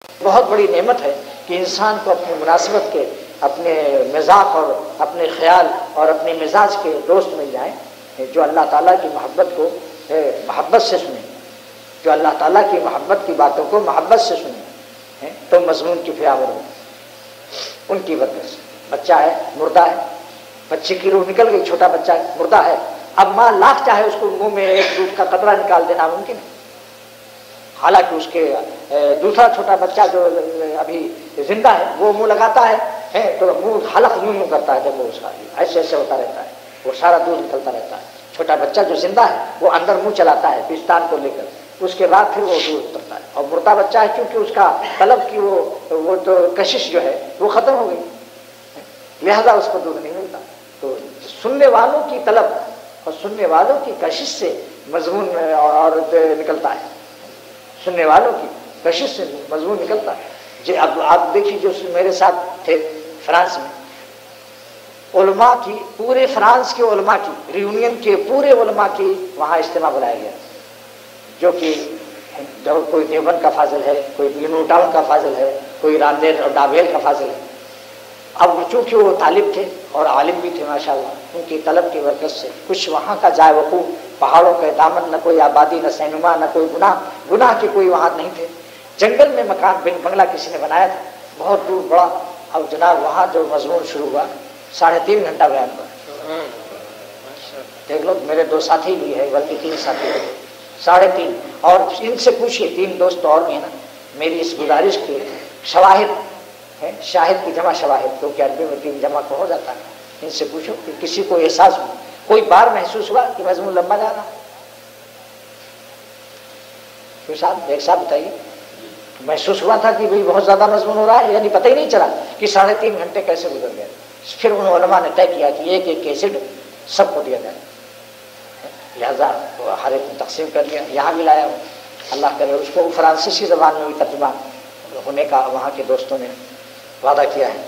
بہت بڑی نعمت ہے کہ انسان کو اپنی مناسبت کے، اپنے مزاج اور اپنے خیال اور اپنے مزاج کے دوست مل جائیں جو اللہ تعالیٰ کی محبت کو محبت سے سنیں، جو اللہ تعالیٰ کی محبت کی باتوں کو محبت سے سنیں، تو مضمون کی پیاور ہو ان کی وجہ سے۔ بچہ ہے مردہ ہے، بچے کی روح نکل گئی، چھوٹا بچہ ہے مردہ ہے، اب ماں لاکھ چاہے اس کو منہ میں ایک دودھ کا قطرہ نکال دینا ممکن ہے، حالانکہ اس کے دوسرا چھوٹا بچہ جو ابھی زندہ ہے وہ منہ لگاتا ہے تو منہ حلق یوں کرتا ہے، جب وہ اس کا ایسے ایسے ہوتا رہتا ہے، وہ سارا دودھ نکلتا رہتا ہے۔ چھوٹا بچہ جو زندہ ہے وہ اندر منہ چلاتا ہے پستان کو لے کر، اس کے بعد پھر وہ دودھ اترتا ہے۔ اور مردہ بچہ ہے کیونکہ اس کا طلب کی وہ تو کشش جو ہے وہ ختم ہو گئی، لہذا اس کو دودھ نہیں ملتا۔ تو سننے والوں کی طلب اور سننے والوں کی کشش سے مضمون اور نکلتا ہے، سننے والوں کی کشش سے مضمون نکلتا ہے۔ جی اب آپ دیکھیے جو میرے ساتھ تھے فرانس میں، علماء کی پورے فرانس کے علماء کی ریونین کے پورے علماء کی وہاں اجتماع بلایا گیا، جو کہ کوئی دیوبند کا فاضل ہے، کوئی نیو ٹاؤن کا فاضل ہے، کوئی راندیر اور ڈابیل کا فاضل ہے۔ اب چونکہ وہ طالب تھے اور عالم بھی تھے ماشاءاللہ، ان کی طلب کی برکت سے کچھ وہاں کا جائے وقوع، پہاڑوں کے دامن، نہ کوئی آبادی، نہ سینما، نہ کوئی گناہ کے کوئی وہاں نہیں تھے، جنگل میں مکان بنگلہ کسی نے بنایا تھا بہت دور بڑا۔ اب جناب وہاں جو مضمون شروع ہوا 3.5 گھنٹہ بیان ہوا، دیکھ لو میرے 2 ساتھی بھی ہے بلکہ 3 ساتھی ہیں، 3.5، اور ان سے پوچھئے 3 دوست اور بھی ہیں نا، میری اس گزارش کے شواہد ہیں، شاہد کی جمع شواہد، کیونکہ عربی میں 3 جمع کو ہو جاتا ہے، ان سے پوچھو کہ کسی کو احساس ہو، کوئی بار محسوس ہوا کہ مضمون لمبا جا رہا؟ کوئی صاحب ایک صاحب بتائیے، محسوس ہوا تھا کہ بھئی بہت زیادہ مضمون ہو رہا ہے، یعنی پتہ ہی نہیں چلا کہ 3.5 گھنٹے کیسے گزر گئے؟ پھر ان علماء نے طے کیا کہ ایک کیسٹ سب کو دیا جائے، لہذا ہر ایک کو تقسیم کر لیا، یہاں بھی لایا ہوں، اللہ کرے اس کو فرانسیسی زبان میں بھی ترجمہ ہونے کا وہاں کے دوستوں نے وعدہ کیا ہے۔